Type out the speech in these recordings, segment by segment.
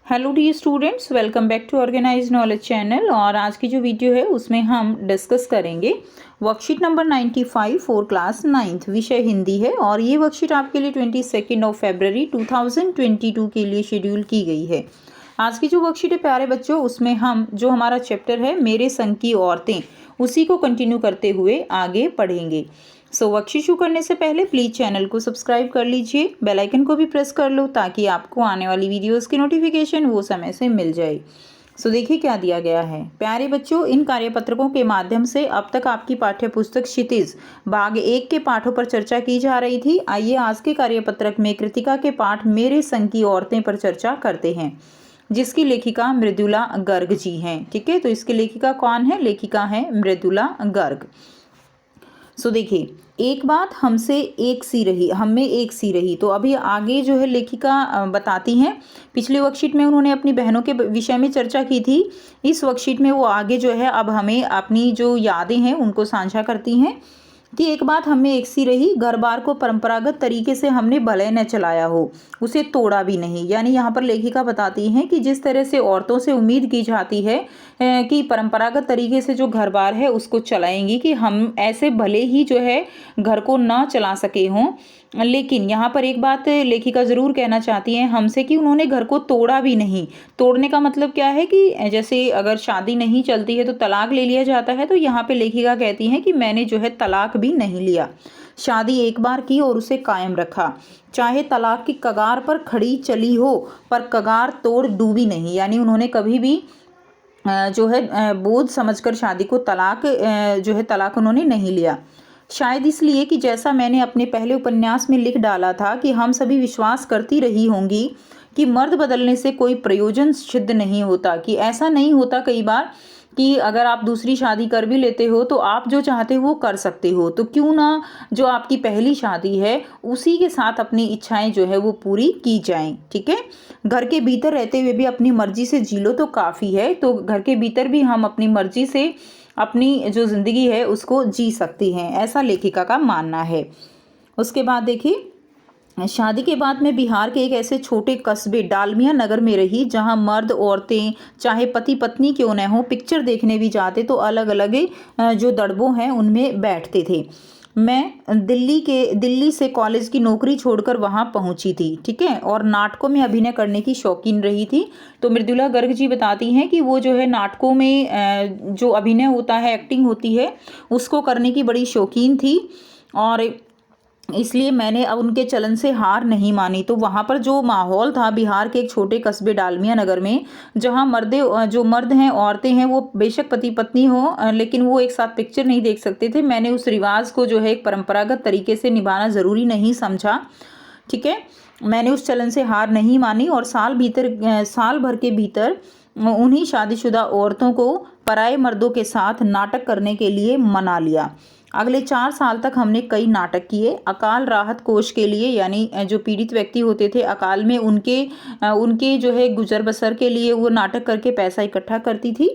Hello dear students, welcome back to organize knowledge channel. और आज की जो वीडियो है उसमें हम डिस्कस करेंगे worksheet number 95 for class 9th। विषय हिंदी है और ये वर्कशीट आपके लिए 22 फरवरी 2022 के लिए शेड्यूल की गई है। आज की जो वर्कशीट है प्यारे बच्चों, उसमें हम जो हमारा चैप्टर है मेरे संग की औरतें, उसी को कंटिन्यू करते हुए आगे पढ़ेंगे। वर्कशीट शुरू करने से पहले प्लीज़ चैनल को सब्सक्राइब कर लीजिए, बेल आइकन को भी प्रेस कर लो ताकि आपको आने वाली वीडियोस की नोटिफिकेशन वो समय से मिल जाए। देखिए क्या दिया गया है। प्यारे बच्चों, इन कार्यपत्रकों के माध्यम से अब तक आपकी पाठ्य पुस्तक क्षितिज भाग 1 के पाठों पर चर्चा की जा रही थी। आइए आज के कार्यपत्रक में कृतिका के पाठ मेरे संग की औरतें पर चर्चा करते हैं, जिसकी लेखिका मृदुला गर्ग जी हैं। ठीक है, तो इसकी लेखिका कौन है? लेखिका है मृदुला गर्ग। देखिए, एक बात हमसे एक सी रही, हम में एक सी रही। तो अभी आगे जो है लेखिका बताती हैं। पिछली वर्कशीट में उन्होंने अपनी बहनों के विषय में चर्चा की थी। इस वर्कशीट में वो आगे जो है अब हमें अपनी जो यादें हैं उनको साझा करती हैं कि एक बात हमें एक सी रही, घर बार को परंपरागत तरीके से हमने भले न चलाया हो, उसे तोड़ा भी नहीं। यानी यहाँ पर लेखिका बताती हैं कि जिस तरह से औरतों से उम्मीद की जाती है कि परंपरागत तरीके से जो घर बार है उसको चलाएंगी, कि हम ऐसे भले ही जो है घर को ना चला सके हों, लेकिन यहाँ पर एक बात लेखिका ज़रूर कहना चाहती हैं हमसे कि उन्होंने घर को तोड़ा भी नहीं। तोड़ने का मतलब क्या है कि जैसे अगर शादी नहीं चलती है तो तलाक ले लिया जाता है, तो यहाँ पे लेखिका कहती हैं कि मैंने जो है तलाक भी नहीं लिया। शादी एक बार की और उसे कायम रखा, चाहे तलाक की कगार पर खड़ी चली हो पर कगार तोड़ डूबी नहीं। यानी उन्होंने कभी भी जो है बोझ समझकर शादी को तलाक उन्होंने नहीं लिया। शायद इसलिए कि जैसा मैंने अपने पहले उपन्यास में लिख डाला था कि हम सभी विश्वास करती रही होंगी कि मर्द बदलने से कोई प्रयोजन सिद्ध नहीं होता, कि ऐसा नहीं होता कई बार कि अगर आप दूसरी शादी कर भी लेते हो तो आप जो चाहते हो वो कर सकते हो, तो क्यों ना जो आपकी पहली शादी है उसी के साथ अपनी इच्छाएं जो है वो पूरी की जाएं। ठीक है, घर के भीतर रहते हुए भी अपनी मर्जी से जी लो तो काफ़ी है। तो घर के भीतर भी हम अपनी मर्जी से अपनी जो ज़िंदगी है उसको जी सकती हैं, ऐसा लेखिका का मानना है। उसके बाद देखिए, शादी के बाद मैं बिहार के एक ऐसे छोटे कस्बे डालमिया नगर में रही जहां मर्द औरतें चाहे पति पत्नी क्यों न हो, पिक्चर देखने भी जाते तो अलग अलग जो दड़बों हैं उनमें बैठते थे। मैं दिल्ली से कॉलेज की नौकरी छोड़कर वहां पहुंची थी। ठीक है, और नाटकों में अभिनय करने की शौकीन रही थी। तो मृदुला गर्ग जी बताती हैं कि वो जो है नाटकों में जो अभिनय होता है, एक्टिंग होती है, उसको करने की बड़ी शौकीन थी और इसलिए मैंने अब उनके चलन से हार नहीं मानी। तो वहाँ पर जो माहौल था बिहार के एक छोटे कस्बे डालमिया नगर में, जहाँ जो मर्द हैं औरतें हैं वो बेशक पति पत्नी हो लेकिन वो एक साथ पिक्चर नहीं देख सकते थे। मैंने उस रिवाज को जो है एक परंपरागत तरीके से निभाना ज़रूरी नहीं समझा। ठीक है, मैंने उस चलन से हार नहीं मानी और साल भर के भीतर उन्हीं शादीशुदा औरतों को पराए मर्दों के साथ नाटक करने के लिए मना लिया। अगले 4 साल तक हमने कई नाटक किए। अकाल राहत कोष के लिए, यानी जो पीड़ित व्यक्ति होते थे अकाल में, उनके जो है गुजर बसर के लिए वो नाटक करके पैसा इकट्ठा करती थी।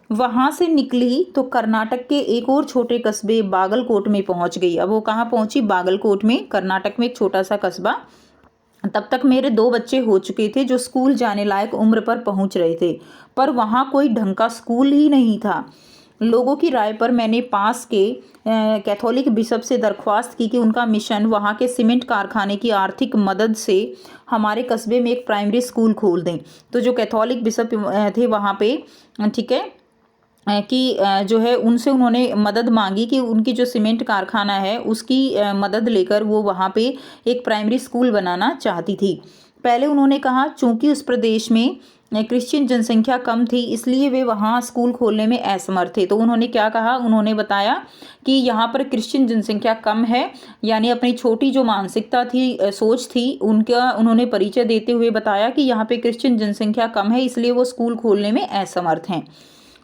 वहाँ से निकली तो कर्नाटक के एक और छोटे कस्बे बागलकोट में पहुँच गई। अब वो कहाँ पहुँची? बागलकोट में, कर्नाटक में एक छोटा सा कस्बा। तब तक मेरे 2 बच्चे हो चुके थे जो स्कूल जाने लायक उम्र पर पहुँच रहे थे, पर वहाँ कोई ढंग का स्कूल ही नहीं था। लोगों की राय पर मैंने पास के कैथोलिक बिशप से दरख्वास्त की कि उनका मिशन वहाँ के सीमेंट कारखाने की आर्थिक मदद से हमारे कस्बे में एक प्राइमरी स्कूल खोल दें। तो जो कैथोलिक बिशप थे वहाँ पे, ठीक है, कि जो है उनसे उन्होंने मदद मांगी कि उनकी जो सीमेंट कारखाना है उसकी मदद लेकर वो वहाँ पे एक प्राइमरी स्कूल बनाना चाहती थी। पहले उन्होंने कहा चूंकि उस प्रदेश में क्रिश्चियन जनसंख्या कम थी इसलिए वे वहाँ स्कूल खोलने में असमर्थ थे। तो उन्होंने क्या कहा? उन्होंने बताया कि यहाँ पर क्रिश्चियन जनसंख्या कम है, यानी अपनी छोटी जो मानसिकता थी, सोच थी, उनका उन्होंने परिचय देते हुए बताया कि यहाँ पे क्रिश्चियन जनसंख्या कम है इसलिए वो स्कूल खोलने में असमर्थ हैं।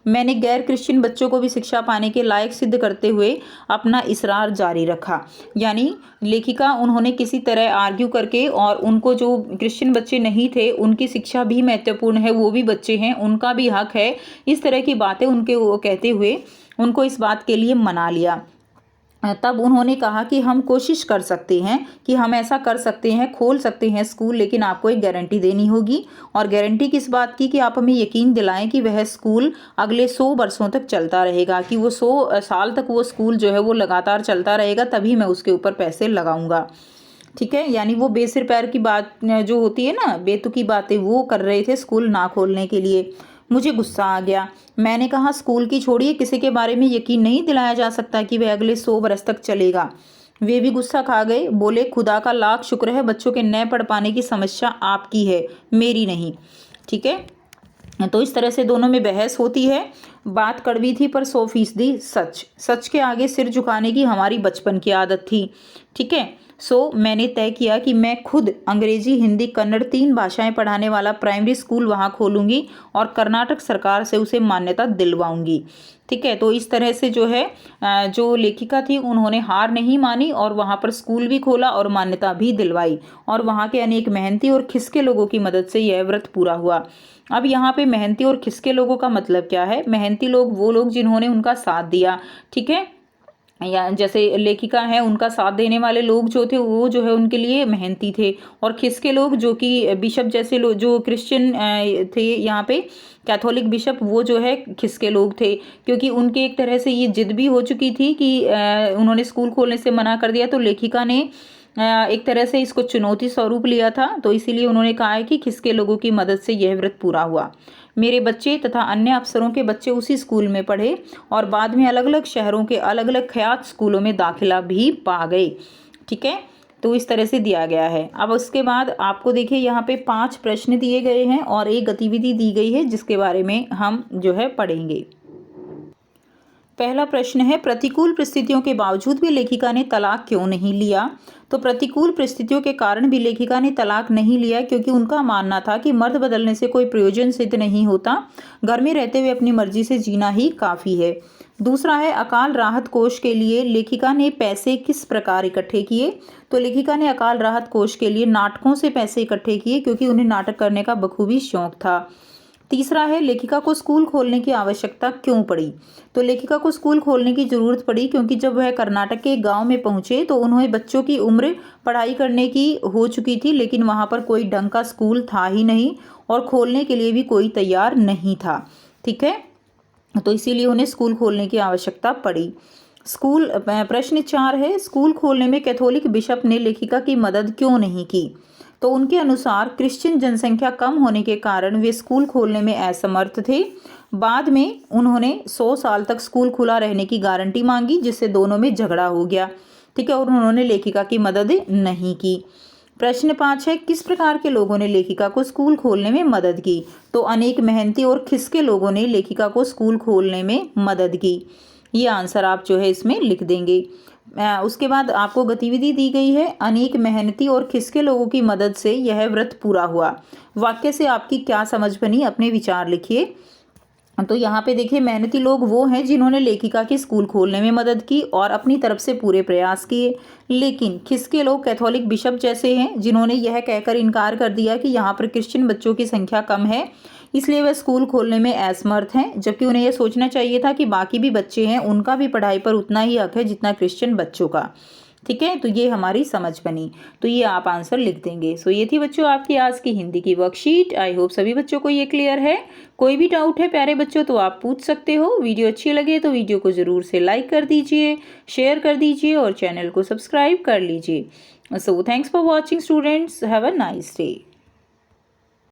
मैंने गैर क्रिश्चियन बच्चों को भी शिक्षा पाने के लायक सिद्ध करते हुए अपना इसरार जारी रखा। यानी लेखिका उन्होंने किसी तरह आर्ग्यू करके, और उनको जो क्रिश्चियन बच्चे नहीं थे उनकी शिक्षा भी महत्वपूर्ण है, वो भी बच्चे हैं, उनका भी हक है, इस तरह की बातें उनके वो कहते हुए उनको इस बात के लिए मना लिया। तब उन्होंने कहा कि हम कोशिश कर सकते हैं कि हम ऐसा कर सकते हैं, खोल सकते हैं स्कूल, लेकिन आपको एक गारंटी देनी होगी। और गारंटी किस बात की? कि आप हमें यकीन दिलाएं कि वह स्कूल अगले 100 वर्षों तक चलता रहेगा, कि वो 100 साल तक वो स्कूल जो है वो लगातार चलता रहेगा, तभी मैं उसके ऊपर पैसे लगाऊंगा। ठीक है, यानी वो बेसिर पैर की बात जो होती है ना, बेतुकी बातें वो कर रहे थे स्कूल ना खोलने के लिए। मुझे गुस्सा आ गया। मैंने कहा स्कूल की छोड़िए, किसी के बारे में यकीन नहीं दिलाया जा सकता कि वह अगले 100 बरस तक चलेगा। वे भी गुस्सा खा गए, बोले खुदा का लाख शुक्र है बच्चों के न पढ़ पाने की समस्या आपकी है, मेरी नहीं। ठीक है, तो इस तरह से दोनों में बहस होती है। बात कड़वी थी पर 100% सच। सच के आगे सिर झुकाने की हमारी बचपन की आदत थी। ठीक है, मैंने तय किया कि मैं खुद अंग्रेजी, हिंदी, कन्नड़ 3 भाषाएं पढ़ाने वाला प्राइमरी स्कूल वहाँ खोलूंगी और कर्नाटक सरकार से उसे मान्यता दिलवाऊंगी। ठीक है, तो इस तरह से जो है जो लेखिका थी उन्होंने हार नहीं मानी और वहाँ पर स्कूल भी खोला और मान्यता भी दिलवाई, और वहाँ के अनेक मेहनती और खिसके लोगों की मदद से यह व्रत पूरा हुआ। अब यहाँ पे मेहनती और खिसके लोगों का मतलब क्या है? मेहनती लोग वो लोग जिन्होंने उनका साथ दिया। ठीक है, या जैसे लेखिका है, उनका साथ देने वाले लोग जो थे वो जो है उनके लिए मेहनती थे। और खिसके लोग जो कि बिशप जैसे लोग, जो क्रिश्चियन थे यहाँ पे, कैथोलिक बिशप, वो जो है खिसके लोग थे, क्योंकि उनके एक तरह से ये जिद भी हो चुकी थी कि उन्होंने स्कूल खोलने से मना कर दिया, तो लेखिका ने एक तरह से इसको चुनौती स्वरूप लिया था, तो इसीलिए उन्होंने कहा है कि खिसके लोगों की मदद से यह व्रत पूरा हुआ। मेरे बच्चे तथा अन्य अफसरों के बच्चे उसी स्कूल में पढ़े और बाद में अलग अलग शहरों के अलग अलग ख्यात स्कूलों में दाखिला भी पा गए। ठीक है, तो इस तरह से दिया गया है। अब उसके बाद आपको देखिए यहाँ पे 5 प्रश्न दिए गए हैं और एक गतिविधि दी गई है जिसके बारे में हम जो है पढ़ेंगे। पहला प्रश्न है, प्रतिकूल परिस्थितियों के बावजूद भी लेखिका ने तलाक क्यों नहीं लिया? तो प्रतिकूल परिस्थितियों के कारण भी लेखिका ने तलाक नहीं लिया क्योंकि उनका मानना था कि मर्द बदलने से कोई प्रयोजन सिद्ध नहीं होता, घर में रहते हुए अपनी मर्जी से जीना ही काफ़ी है। दूसरा है, अकाल राहत कोष के लिए लेखिका ने पैसे किस प्रकार इकट्ठे किए? तो लेखिका ने अकाल राहत कोष के लिए नाटकों से पैसे इकट्ठे किए क्योंकि उन्हें नाटक करने का बखूबी शौक था। तीसरा है, लेखिका को स्कूल खोलने की आवश्यकता क्यों पड़ी? तो लेखिका को स्कूल खोलने की ज़रूरत पड़ी क्योंकि जब वह कर्नाटक के गांव में पहुंचे तो उन्हें बच्चों की उम्र पढ़ाई करने की हो चुकी थी, लेकिन वहां पर कोई ढंग का स्कूल था ही नहीं और खोलने के लिए भी कोई तैयार नहीं था। ठीक है, तो इसीलिए उन्हें स्कूल खोलने की आवश्यकता पड़ी। प्रश्न 4 है, स्कूल खोलने में कैथोलिक बिशप ने लेखिका की मदद क्यों नहीं की? तो उनके अनुसार क्रिश्चियन जनसंख्या कम होने के कारण वे स्कूल खोलने में असमर्थ थे। बाद में उन्होंने 100 साल तक स्कूल खुला रहने की गारंटी मांगी, जिससे दोनों में झगड़ा हो गया। ठीक है, और उन्होंने लेखिका की मदद नहीं की। प्रश्न 5 है, किस प्रकार के लोगों ने लेखिका को स्कूल खोलने में मदद की? तो अनेक मेहनती और खिसके लोगों ने लेखिका को स्कूल खोलने में मदद की। ये आंसर आप जो है इसमें लिख देंगे। उसके बाद आपको गतिविधि दी गई है, अनेक मेहनती और खिसके लोगों की मदद से यह व्रत पूरा हुआ। वाक्य से आपकी क्या समझ बनी, अपने विचार लिखिए। तो यहाँ पे देखिए, मेहनती लोग वो हैं जिन्होंने लेखिका की स्कूल खोलने में मदद की और अपनी तरफ से पूरे प्रयास किए, लेकिन खिसके लोग कैथोलिक बिशप जैसे हैं जिन्होंने यह कहकर इनकार कर दिया कि यहाँ पर क्रिश्चियन बच्चों की संख्या कम है, इसलिए वे स्कूल खोलने में असमर्थ हैं, जबकि उन्हें यह सोचना चाहिए था कि बाकी भी बच्चे हैं, उनका भी पढ़ाई पर उतना ही हक है जितना क्रिश्चियन बच्चों का। ठीक है, तो ये हमारी समझ बनी, तो ये आप आंसर लिख देंगे। सो ये थी बच्चों आपकी आज की हिंदी की वर्कशीट। आई होप सभी बच्चों को ये क्लियर है। कोई भी डाउट है प्यारे बच्चों तो आप पूछ सकते हो। वीडियो अच्छी लगे तो वीडियो को ज़रूर से लाइक कर दीजिए, शेयर कर दीजिए और चैनल को सब्सक्राइब कर लीजिए। So thanks for watching students, have a nice day.